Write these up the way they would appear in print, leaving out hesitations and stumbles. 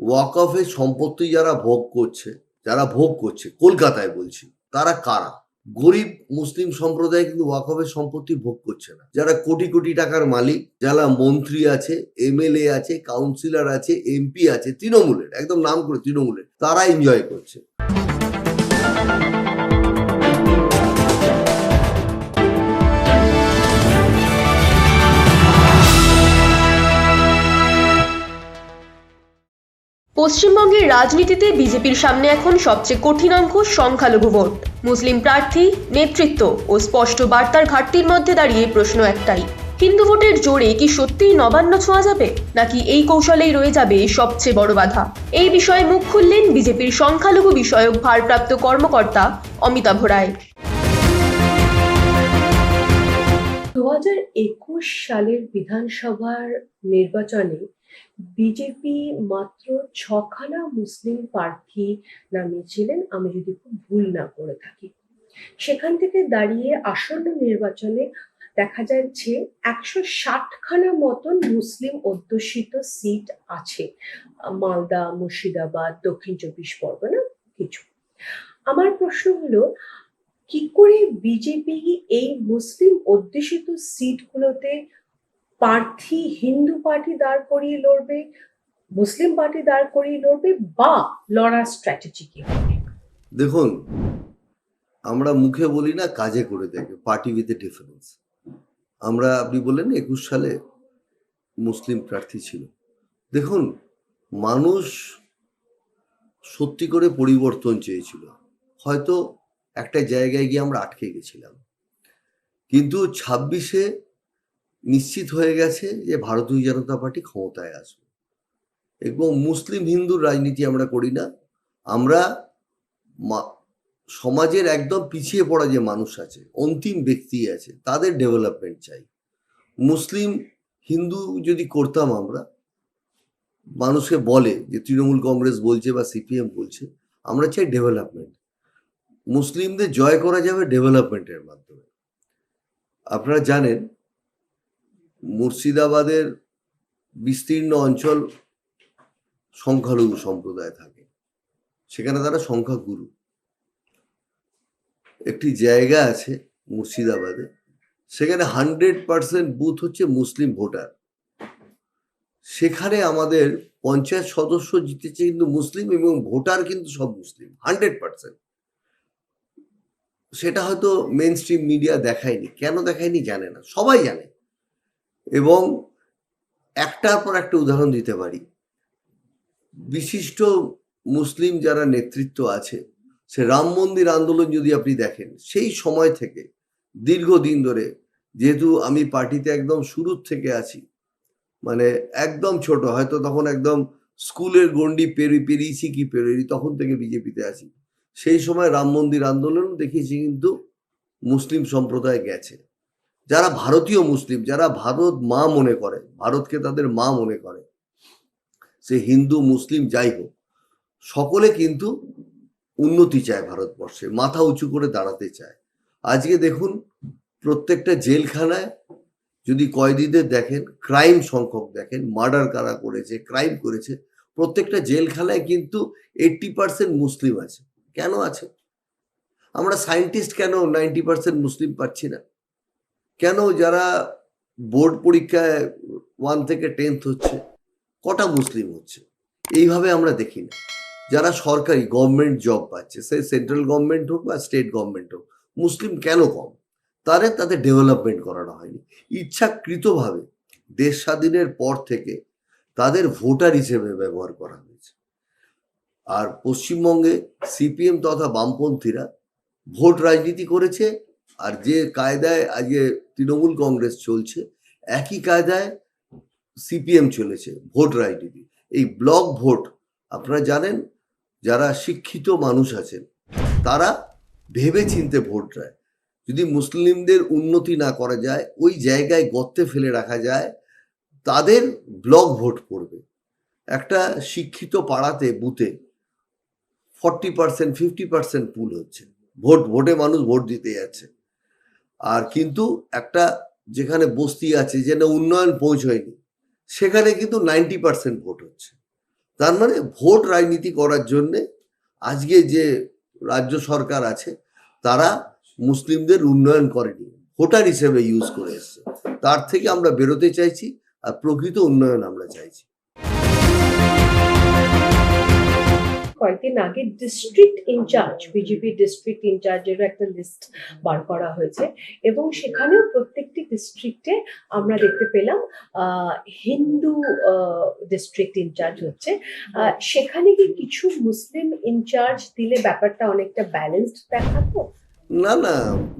ওয়াকফের সম্পত্তি যারা ভোগ করছে কলকাতায় বলছি, তারা কারা? গরিব মুসলিম সম্প্রদায় কিন্তু ওয়াকফের সম্পত্তি ভোগ করছে না। যারা কোটি কোটি টাকার মালিক, যারা মন্ত্রী আছে, এমএলএ আছে, কাউন্সিলর আছে, এমপি আছে, তৃণমূলের, একদম নাম করে তৃণমূলের, তারা এনজয় করছে। পশ্চিমবঙ্গের রাজনীতিতে বিজেপির সামনে এখন সবচেয়ে কঠিন অঙ্ক সংখ্যালঘু ভোট। মুসলিম প্রার্থী, নেতৃত্ব ও স্পষ্ট বার্তার ঘাটতির মধ্যে দাঁড়িয়ে প্রশ্ন একটাই, হিন্দু ভোটের জোরে কি সত্যিই নবান্ন ছোঁয়া যাবে, নাকি এই কৌশলেই রয়ে যাবে সবচেয়ে বড় বাধা? এই বিষয়ে মুখ খুললেন বিজেপির সংখ্যালঘু বিষয়ক ভারপ্রাপ্ত কর্মকর্তা অমিতাভ রায়। 2021 সালের বিধানসভার নির্বাচনে বিজেপি মাত্র 6খানা মুসলিম প্রার্থী নামিয়েছিলেন, আমি যদি খুব ভুল না করে থাকি। সেখান থেকে দাঁড়িয়ে আসন্ন নির্বাচনে দেখা যাচ্ছে 160খানা মতন মুসলিম অধ্যুষিত সিট আছে, মালদা, মুর্শিদাবাদ, দক্ষিণ 24 পরগনা কিছু। আমার প্রশ্ন হলো, কি করে বিজেপি এই মুসলিম অধ্যুষিত সিটগুলোতে প্রার্থী হিন্দু পার্টি দাঁড় করিয়ে লড়বে, মুসলিম পার্টি দাঁড় করিয়ে লড়বে, বা লড়ার স্ট্র্যাটেজি কি হবে? দেখুন, আমরা মুখে বলি না, কাজে করে দেখে, পার্টি উইথ এ ডিফারেন্স। আপনি বললেন 21 সালে মুসলিম প্রার্থী ছিল। দেখুন, মানুষ সত্যি করে পরিবর্তন চেয়েছিল। হয়তো একটা জায়গায় গিয়ে আমরা আটকে গেছিলাম, কিন্তু 26-এ নিশ্চিত হয়ে গেছে যে ভারতীয় জনতা পার্টি ক্ষমতায় আসবে। এবং মুসলিম হিন্দুর রাজনীতি আমরা করি না। আমরা সমাজের একদম পিছিয়ে পড়া যে মানুষ আছে, অন্তিম ব্যক্তি আছে, তাদের ডেভেলপমেন্ট চাই। মুসলিম হিন্দু যদি করতাম, আমরা মানুষকে বলে যে তৃণমূল কংগ্রেস বলছে বা সিপিএম বলছে, আমরা চাই ডেভেলপমেন্ট। মুসলিমদের জয় করা যাবে ডেভেলপমেন্টের মাধ্যমে। আপনারা জানেন, মুর্শিদাবাদের বিস্তীর্ণ অঞ্চল সংখ্যালঘু সম্প্রদায় থাকে, সেখানে তারা সংখ্যাগুরু। একটি জায়গা আছে মুর্শিদাবাদে, সেখানে 100% বুথ হচ্ছে মুসলিম ভোটার। সেখানে আমাদের পঞ্চায়েত সদস্য জিতেছে কিন্তু মুসলিম, এবং ভোটার কিন্তু সব মুসলিম 100%। সেটা হয়তো মেন স্ট্রিম মিডিয়া দেখায়নি। কেন দেখায়নি জানে না, সবাই জানে। এবং একটার পর একটা উদাহরণ দিতে পারি। বিশিষ্ট মুসলিম যারা নেতৃত্ব আছে, সে রাম মন্দির আন্দোলন যদি আপনি দেখেন, সেই সময় থেকে দীর্ঘদিন ধরে, যেহেতু আমি পার্টিতে একদম শুরুর থেকে আছি, মানে একদম ছোট, হয়তো তখন একদম স্কুলের গণ্ডি পেরিয়েছি কি পেরিয়েছি, তখন থেকে বিজেপিতে আছি। সেই সময় রাম মন্দির আন্দোলন দেখেছি, কিন্তু মুসলিম সম্প্রদায় গেছে, যারা ভারতীয় মুসলিম, যারা ভারত মা মনে করে, ভারতকে তাদের মা মনে করে, সে হিন্দু মুসলিম যাই হোক, সকলে কিন্তু উন্নতি চায়, ভারতবর্ষে মাথা উঁচু করে দাঁড়াতে চায়। আজকে দেখুন, প্রত্যেকটা জেলখানায় যদি কয়েদিদের দেখেন, ক্রাইম সংখ্যক দেখেন, মার্ডার কারা করেছে, ক্রাইম করেছে, প্রত্যেকটা জেলখানায় কিন্তু 80% মুসলিম আছে। কেন আছে? আমরা সায়েন্টিস্ট কেন 90% মুসলিম পাচ্ছি না? কেন যারা বোর্ড পরীক্ষায় 1 থেকে 10th হচ্ছে, কটা মুসলিম হচ্ছে? এইভাবে আমরা দেখি না। যারা সরকারি গভর্নমেন্ট জব পাচ্ছে, সে সেন্ট্রাল গভর্নমেন্ট হোক বা স্টেট গভর্নমেন্ট হোক, মুসলিম কেন কম? তাদের ডেভেলপমেন্ট করানো হয়নি। ইচ্ছাকৃতভাবে দেশ স্বাধীনের পর থেকে তাদের ভোটার হিসেবে ব্যবহার করা হয়েছে। আর পশ্চিমবঙ্গে সিপিএম তথা বামপন্থীরা ভোট রাজনীতি করেছে, আর যে কায়দায় আজকে তৃণমূল কংগ্রেস চলছে, একই কায়দায় সিপিএম চলেছে, ভোট রাজনীতি। এই ব্লক ভোট, আপনারা জানেন, যারা শিক্ষিত মানুষ আছেন তারা ভেবে চিনতে ভোট দেয়। যদি মুসলিমদের উন্নতি না করা যায়, ওই জায়গায় গর্তে ফেলে রাখা যায়, তাদের ব্লক ভোট পড়বে। একটা শিক্ষিত পাড়াতে বুথে 40% 50% পুল হচ্ছে, ভোটে মানুষ ভোট দিতে যাচ্ছে। আর কিন্তু একটা যেখানে বস্তি আছে, যেখানে উন্নয়ন পৌঁছয়নি, সেখানে কিন্তু 90% ভোট হচ্ছে। তার মানে ভোট রাজনীতি করার জন্যে আজকে যে রাজ্য সরকার আছে তারা মুসলিমদের উন্নয়ন করেনি, ভোটার হিসেবে ইউজ করে এসছে। তার থেকে আমরা বেরোতে চাইছি আর প্রকৃত উন্নয়ন আমরা চাইছি। কয়েকদিন আগে ডিস্ট্রিক্ট ইনচার্জ, বিজেপি ডিস্ট্রিক্ট ইনচার্জেরও একটা লিস্ট বার করা হয়েছে এবং সেখানেও প্রত্যেকটি ডিস্ট্রিক্টে আমরা দেখতে পেলাম হিন্দু ডিস্ট্রিক্ট ইনচার্জ হচ্ছে। সেখানে কি কিছু মুসলিম ইনচার্জ দিলে ব্যাপারটা অনেকটা ব্যালেন্সড দেখাতো? না না,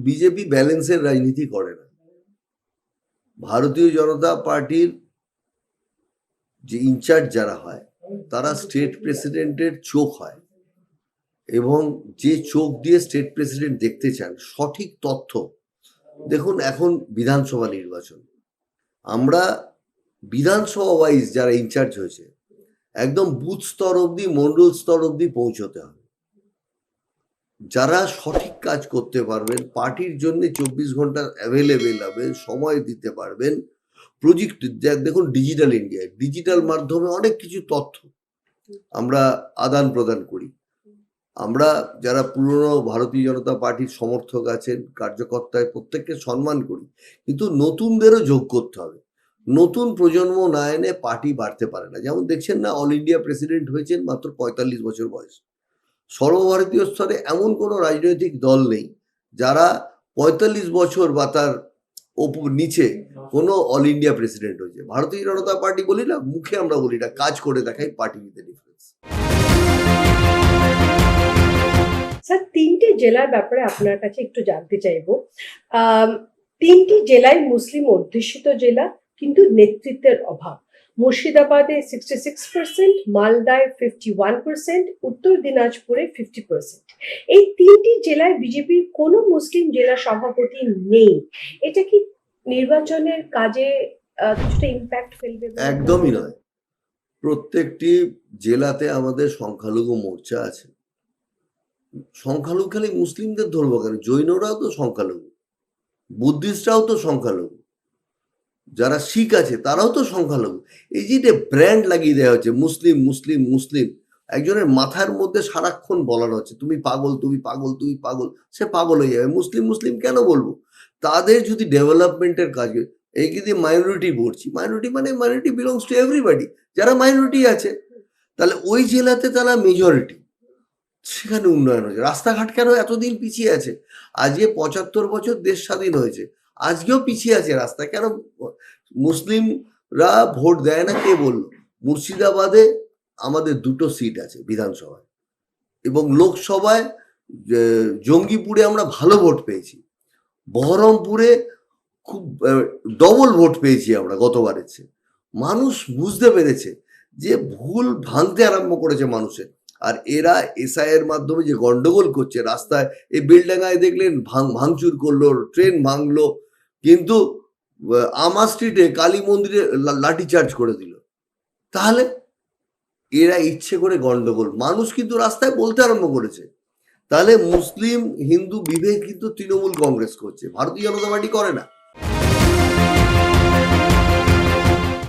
বিজেপি ব্যালেন্সের রাজনীতি করে না। ভারতীয় জনতা পার্টির যে ইনচার্জ যারা হয় তারা স্টেট প্রেসিডেন্টের চোখ হয় এবং যে চোখ দিয়ে স্টেট প্রেসিডেন্ট দেখতে চান সঠিক তথ্য। দেখুন, এখন বিধানসভা নির্বাচন, আমরা বিধানসভা ওয়াইজ যারা ইনচার্জ হয়েছে একদম বুথ স্তর অবধি, মন্ডল স্তর অবধি পৌঁছতে হবে। যারা সঠিক কাজ করতে পারবেন, পার্টির জন্য 24 ঘন্টা অ্যাভেলেবেল হবেন, সময় দিতে পারবেন। প্রযুক্তি দেখুন, ডিজিটাল ইন্ডিয়া, ডিজিটাল মাধ্যমে অনেক কিছু তথ্য আমরা আদান প্রদান করি। আমরা যারা পুরনো ভারতীয় জনতা পার্টির সমর্থক আছেন, কার্যকর্তায়, প্রত্যেককে সম্মান করি, কিন্তু নতুনদেরও যোগ করতে হবে। নতুন প্রজন্ম না এনে পার্টি বাড়তে পারে না। যেমন দেখছেন না, অল ইন্ডিয়া প্রেসিডেন্ট হয়েছেন মাত্র 45 বছর বয়স। সর্বভারতীয় স্তরে এমন কোনো রাজনৈতিক দল নেই যারা 45 বছর বা তার নিচে কোনো অল ইন্ডিয়া প্রেসিডেন্ট হয়েছে। ভারতীয় জনতা পার্টি বলি না, মুখে আমরা বলি না, কাজ করে দেখাই পার্টি উইথ ডিফারেন্স। স্যার, 3টে জেলার ব্যাপারে আপনার কাছে একটু জানতে চাইবো। 3টি জেলায় মুসলিম অধ্যুষিত জেলা, কিন্তু নেতৃত্বের অভাব। মুর্শিদাবাদে 66%, মালদায় 51%, উত্তর দিনাজপুরে 50%। এই 3টি জেলায় বিজেপির কোনো মুসলিম জেলা সভাপতি নেই। এটা কি নির্বাচনের কাজে কিছুটা ইম্প্যাক্ট ফেলবে? একদমই নয়। প্রত্যেকটি জেলাতে আমাদের সংখ্যালঘু মোর্চা আছে। সংখ্যালঘু খালি মুসলিমদের ধরবো কেন? জৈনরাও তো সংখ্যালঘু, বুদ্ধিস্টরাও তো সংখ্যালঘু, যারা শিখ আছে তারাও তো সংখ্যালঘু। এই যে ব্র্যান্ড লাগিয়ে দেওয়া হচ্ছে মুসলিম মুসলিম মুসলিম, একজনের মাথার মধ্যে সারাক্ষণ বলানো হচ্ছে তুমি পাগল, তুমি পাগল, তুমি পাগল। সে পাগল হয়ে যাবে। মুসলিম মুসলিম কেন বলবো? তাদের যদি ডেভেলপমেন্টের কাজে, এই কিন্তু মাইনরিটি বলছি, মাইনরিটি মানে মাইনরিটি বিলংস টু এভরিবাডি। যারা মাইনরিটি আছে তাহলে ওই জেলাতে তারা মেজরিটি, সেখানে উন্নয়ন হয়েছে। রাস্তাঘাট কেন এতদিন পিছিয়ে আছে? আজকে 75 বছর দেশ স্বাধীন হয়েছে, আজকেও পিছিয়ে আছে রাস্তা। কেন মুসলিমরা ভোট দেয় না? কে বলল? মুর্শিদাবাদে আমাদের 2টো সিট আছে বিধানসভায়, এবং লোকসভায় জঙ্গিপুরে আমরা ভালো ভোট পেয়েছি, বহরমপুরে খুব ডবল ভোট পেয়েছি আমরা গতবারের চেয়ে। মানুষ বুঝতে পেরেছে যে ভুল ভাঙতে আরম্ভ করেছে মানুষের। আর এরা এসআইয়ের মাধ্যমে যে গন্ডগোল করছে রাস্তায়, এই বেলডাঙ্গায় দেখলেন ভাঙচুর করলো, ট্রেন ভাঙলো, কিন্তু আমা স্ট্রিটে কালী মন্দিরে লাঠিচার্জ করে দিল। তাহলে এরা ইচ্ছে করে গন্ডগোল, মানুষ কিন্তু রাস্তায় বলতে আরম্ভ করেছে। তাহলে মুসলিম হিন্দু বিভেদ কিন্তু তৃণমূল কংগ্রেস করছে, ভারতীয় জনতা পার্টি করে না।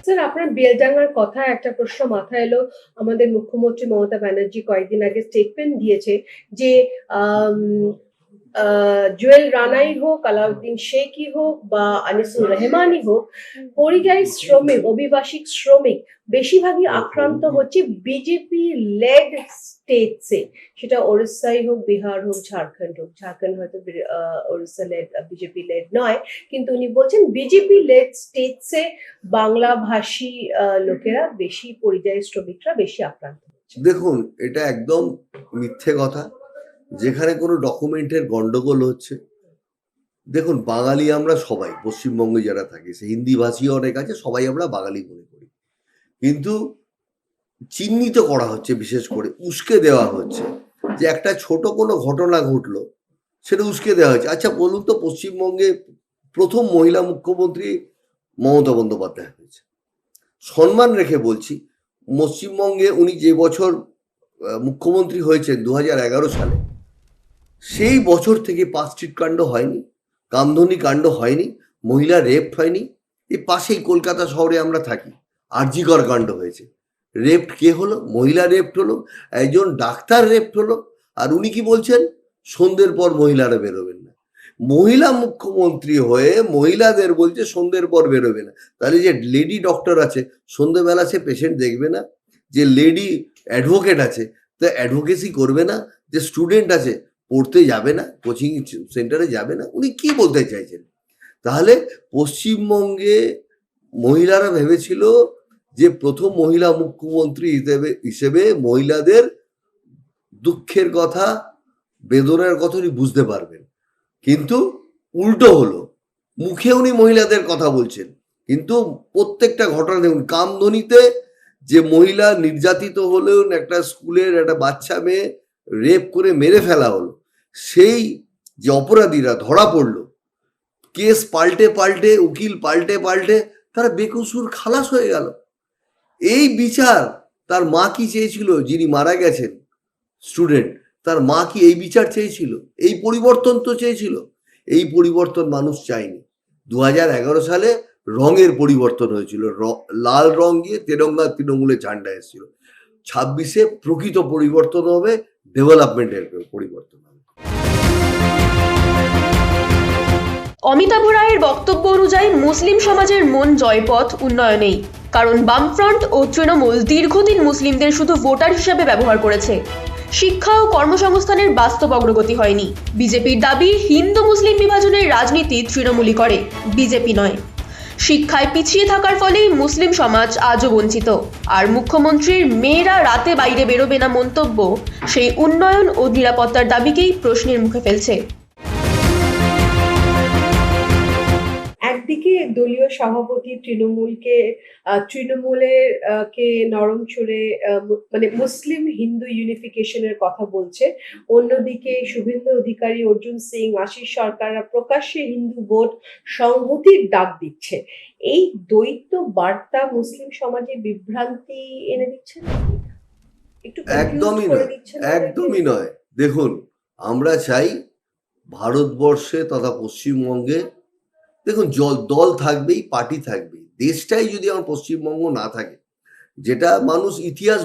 স্যার, আপনার বেলডাঙ্গার কথা একটা প্রশ্ন মাথায় এলো। আমাদের মুখ্যমন্ত্রী মমতা ব্যানার্জি কয়েকদিন আগে স্টেটমেন্ট দিয়েছে যে জুয়েল রানাই হোক, আলাউদ্দিন শেখই হোক বা আনিসুর রহমানই হোক, পরিযায়ী শ্রমিক, অভিবাসী শ্রমিক বেশিরভাগই আক্রান্ত হচ্ছে বিজেপি লেড স্টেটসে। সেটা ওড়িশাই হোক, বিহার হোক, ঝাড়খণ্ড হোক। ঝাড়খণ্ড হয়তো ওড়িশা লেড, বিজেপি লেড নয়, কিন্তু উনি বলছেন বিজেপি লেড স্টেটসে বাংলা ভাষী লোকেরা বেশি, পরিযায়ী শ্রমিকরা বেশি আক্রান্ত হচ্ছে। দেখুন, এটা একদম মিথ্যে কথা। যেখানে কোনো ডকুমেন্টের গন্ডগোল হচ্ছে, দেখুন বাঙালি আমরা সবাই, পশ্চিমবঙ্গে যারা থাকে, সে হিন্দি ভাষীও অনেক আছে, সবাই আমরা বাঙালি মনে করি, কিন্তু চিহ্নিত করা হচ্ছে, বিশেষ করে উস্কে দেওয়া হচ্ছে যে একটা ছোট কোনো ঘটনা ঘটলো সেটা উস্কে দেওয়া হচ্ছে। আচ্ছা বলুন তো, পশ্চিমবঙ্গে প্রথম মহিলা মুখ্যমন্ত্রী মমতা বন্দ্যোপাধ্যায় হয়েছে। সম্মান রেখে বলছি, পশ্চিমবঙ্গে উনি যে বছর মুখ্যমন্ত্রী হয়েছেন 2011 সালে, সেই বছর থেকে পার্ক স্ট্রিট কাণ্ড হয়নি, কামধুনি কাণ্ড হয়নি, মহিলা রেপ হয়নি। এই পাশেই কলকাতা শহরে আমরা থাকি, আরজিকর কাণ্ড হয়েছে। রেপ্ট কে হলো? মহিলা রেপ্ট হলো, একজন ডাক্তার রেপ্ট হলো, আর উনি কি বলছেন? সন্ধ্যের পর মহিলারা বেরোবেন না। মহিলা মুখ্যমন্ত্রী হয়ে মহিলাদের বলছে সন্ধ্যের পর বেরোবে না। তাহলে যে লেডি ডক্টর আছে সন্ধ্যেবেলা সে পেশেন্ট দেখবে না? যে লেডি অ্যাডভোকেট আছে তা অ্যাডভোকেসি করবে না? যে স্টুডেন্ট আছে পড়তে যাবে না, কোচিং সেন্টারে যাবে না? উনি কি বলতে চাইছেন? তাহলে পশ্চিমবঙ্গে মহিলারা ভেবেছিল যে প্রথম মহিলা মুখ্যমন্ত্রী হিসেবে মহিলাদের দুঃখের কথা, বেদনার কথা উনি বুঝতে পারবেন, কিন্তু উল্টো হলো। মুখে উনি মহিলাদের কথা বলছেন, কিন্তু প্রত্যেকটা ঘটনা দেখুন, কামধনিতে যে মহিলা নির্যাতিত হলেও একটা স্কুলের একটা বাচ্চা মেয়ে রেপ করে মেরে ফেলা হলো, সেই যে অপরাধীরা ধরা পড়লো, কেস পাল্টে পাল্টে, উকিল পাল্টে পাল্টে তারা বেকসুর খালাস হয়ে গেল। এই বিচার তার মা কি চেয়েছিল? যিনি মারা গেছেন স্টুডেন্ট, তার মা কি এই বিচার চেয়েছিল? এই পরিবর্তন তো চেয়েছিল। এই পরিবর্তন মানুষ চায়নি। 2011 সালে রঙের পরিবর্তন হয়েছিল, লাল রং গিয়ে তেরঙ্গা তৃণমূলের ঝান্ডা এসেছিল। 26-এ প্রকৃত পরিবর্তন হবে, ডেভেলপমেন্টের পরিবর্তন হবে। অমিতাভ রায়ের বক্তব্য অনুযায়ী মুসলিম সমাজের মন জয়পথ উন্নয়নেই, কারণ বামফ্রন্ট ও তৃণমূল দীর্ঘদিন মুসলিমদের শুধু ভোটার হিসেবে ব্যবহার করেছে। শিক্ষা ও কর্মসংস্থানের বাস্তব অগ্রগতি হয়নি। বিজেপির দাবি হিন্দু মুসলিম বিভাজনের রাজনীতি তৃণমূলই করে, বিজেপি নয়। শিক্ষায় পিছিয়ে থাকার ফলেই মুসলিম সমাজ আজও বঞ্চিত। আর মুখ্যমন্ত্রীর মেয়েরা রাতে বাইরে বেরোবে না মন্তব্য সেই উন্নয়ন ও নিরাপত্তার দাবিকেই প্রশ্নের মুখে ফেলছে। একদিকে দলীয় সভাপতি তৃণমূলের কে নরম সুরে মানে মুসলিম হিন্দু ইউনিফিকেশনের কথা বলছে, অন্যদিকে শুভেন্দু অধিকারী, অর্জুন সিং, আশিস সরকাররা প্রকাশ্যে হিন্দু ভোট সংহতির ডাক দিচ্ছে। এই দ্বৈত বার্তা মুসলিম সমাজে বিভ্রান্তি এনে দিচ্ছে না? একটু একদমই নয়, একদমই নয়। দেখুন, আমরা চাই ভারতবর্ষে তথা পশ্চিমবঙ্গে, দেখুন দল থাকবেই, পার্টি থাকবেই। দেশটাই যদি আমার পশ্চিমবঙ্গ না থাকে, যেটা মানুষ ইতিহাস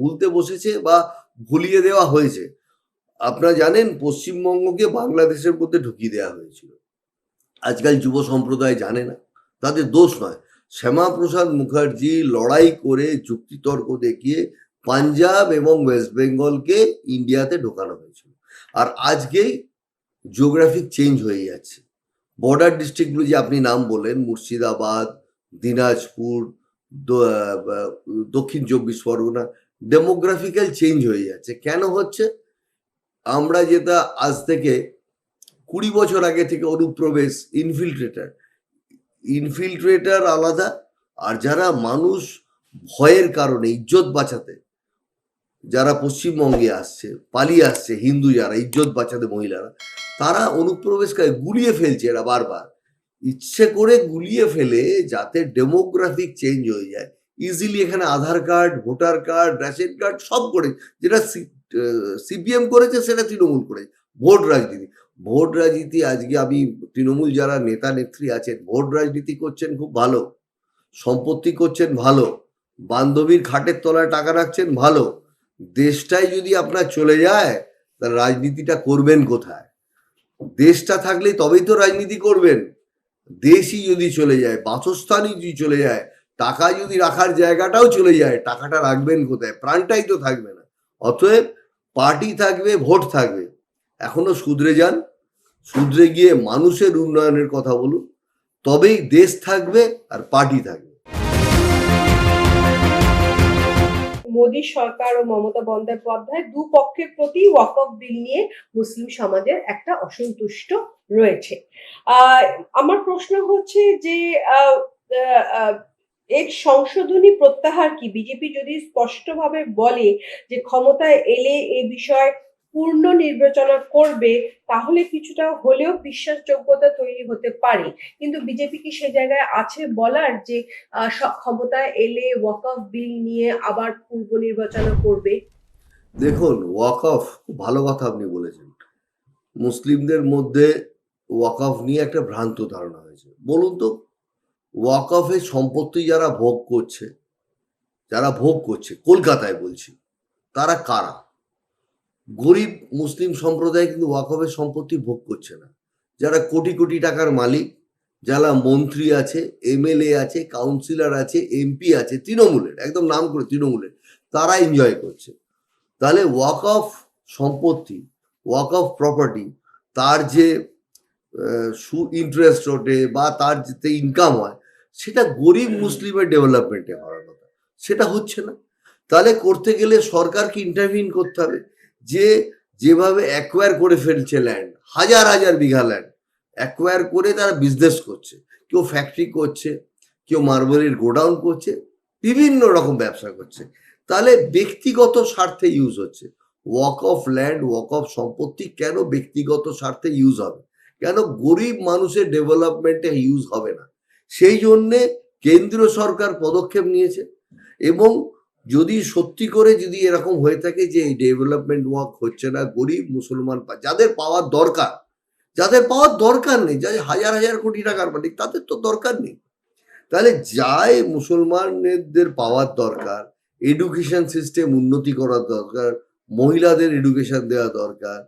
ভুলতে বসেছে বা ভুলিয়ে দেওয়া হয়েছে। আপনারা জানেন পশ্চিমবঙ্গকে বাংলাদেশের মধ্যে ঢুকিয়ে দেওয়া হয়েছিল। আজকাল যুব সম্প্রদায় জানে না, তাদের দোষ নয়। শ্যামাপ্রসাদ মুখার্জি লড়াই করে যুক্তিতর্ক দেখিয়ে পাঞ্জাব এবং ওয়েস্ট বেঙ্গলকে ইন্ডিয়াতে ঢোকানো হয়েছিল। আর আজকেই জিওগ্রাফিক চেঞ্জ হয়ে যাচ্ছে। বর্ডার ডিস্ট্রিক্টগুলো যে আপনি নাম বললেন, মুর্শিদাবাদ, দিনাজপুর, দক্ষিণ 24 পরগনা, ডেমোগ্রাফিক্যাল চেঞ্জ হয়ে যাচ্ছে। কেন হচ্ছে? আমরা যেটা আজ থেকে 20 বছর আগে থেকে অনুপ্রবেশ, ইনফিল্ট্রেটার আলাদা, আর যারা মানুষ ভয়ের কারণে ইজ্জত বাঁচাতে যারা পশ্চিমবঙ্গে আসছে, পালিয়ে আসছে, হিন্দু যারা ইজ্জত বাঁচাতে মহিলারা, তারা অনুপ্রবেশকারী গুলিয়ে ফেলছে। এরা বারবার ইচ্ছে করে গুলিয়ে ফেলে যাতে ডেমোগ্রাফিক চেঞ্জ হয়ে যায়। ইজিলি এখানে Aadhaar card, voter card, ration card সব করে, যেটা সিপিএম করেছে সেটা তৃণমূল করেছে। ভোট রাজনীতি আজকে আমি তৃণমূল যারা নেতা নেত্রী আছেন, ভোট রাজনীতি করছেন খুব ভালো, সম্পত্তি করছেন ভালো, বান্ধবীর খাটের তলায় টাকা রাখছেন ভালো। দেশটাই যদি আপনার চলে যায় তাহলে রাজনীতিটা করবেন কোথায়? দেশটা থাকলে তবেই তো রাজনীতি করবেন। দেশই যদি চলে যায়, বাসস্থানই যদি চলে যায়, টাকা যদি রাখার জায়গাটাও চলে যায়, টাকাটা রাখবেন কোথায়? প্রাণটাই তো থাকবে না। অতএব পার্টি থাকবে, ভোট থাকবে। এখনো শুধরে যান, শুধরে গিয়ে মানুষের উন্নয়নের কথা বলুন, তবেই দেশ থাকবে আর পার্টি থাকবে। মোদী সরকার ও মমতা বন্দ্যোপাধ্যায় দুপক্ষের প্রতি ওয়াকফ বিল নিয়ে মুসলিম সমাজের একটা অসন্তুষ্ট রয়েছে। আমার প্রশ্ন হচ্ছে যে এর সংশোধনী প্রত্যাহার কি? বিজেপি যদি স্পষ্টভাবে বলে যে ক্ষমতায় এলে এ বিষয়ে পূর্ণ নির্বাচনা করবে, তাহলে কিছুটা হলেও বিশ্বাসযোগ্যতা তৈরি হতে পারে। কিন্তু বিজেপি কি সে জায়গায় আছে বলার যে ক্ষমতায় এলে ওয়াকফ বিল নিয়ে আবার পূর্ব নির্বাচনা করবে? দেখুন, ওয়াকফ খুব ভালো কথা আপনি বলেছেন। মুসলিমদের মধ্যে ওয়াকফ নিয়ে একটা ভ্রান্ত ধারণা হয়েছে। বলুন তো, ওয়াকফের সম্পত্তি যারা ভোগ করছে যারা ভোগ করছে, কলকাতায় বলছি, তারা কারা? গরিব মুসলিম সম্প্রদায় কিন্তু ওয়াকফের সম্পত্তি ভোগ করছে না। যারা কোটি কোটি টাকার মালিক, যারা মন্ত্রী আছে, এমএলএ আছে, কাউন্সিলর আছে, এমপি আছে, তৃণমূলের, একদম নাম করে তৃণমূলের, তারা এনজয় করছে। তাহলে ওয়াকফ সম্পত্তি, ওয়াকফ প্রপার্টি, তার যে ইন্টারেস্ট ওঠে বা তার যে ইনকাম হয়, সেটা গরিব মুসলিমের ডেভেলপমেন্টে হওয়ার কথা, সেটা হচ্ছে না। তাহলে করতে গেলে সরকারকে ইন্টারভিন করতে হবে। যেভাবে অ্যাকোয়ার করে ফেলছে ল্যান্ড, হাজার হাজার বিঘা ল্যান্ড অ্যাকোয়ার করে তারা বিজনেস করছে, কেউ ফ্যাক্টরি করছে, কেউ মার্বেলের গোডাউন করছে, বিভিন্ন রকম ব্যবসা করছে। তাহলে ব্যক্তিগত স্বার্থে ইউজ হচ্ছে। Walk of land, walk of সম্পত্তি কেন ব্যক্তিগত স্বার্থে ইউজ হবে? কেন গরিব মানুষের ডেভেলপমেন্টে ইউজ হবে না? সেই জন্যে কেন্দ্রীয় সরকার পদক্ষেপ নিয়েছে। এবং যদি সত্যি করে যদি এরকম হয়ে থাকে যে এই ডেভেলপমেন্ট ওয়ার্ক হচ্ছে না, গরিব মুসলমান যাদের পাওয়ার দরকার, যাদের পাওয়ার দরকার নেই, যাদের হাজার হাজার কোটি টাকার মালিক, তাদের তো দরকার নেই। তাহলে যাই মুসলমানদের পাওয়ার দরকার, এডুকেশন সিস্টেম উন্নতি করার দরকার, মহিলাদের এডুকেশন দেওয়া দরকার।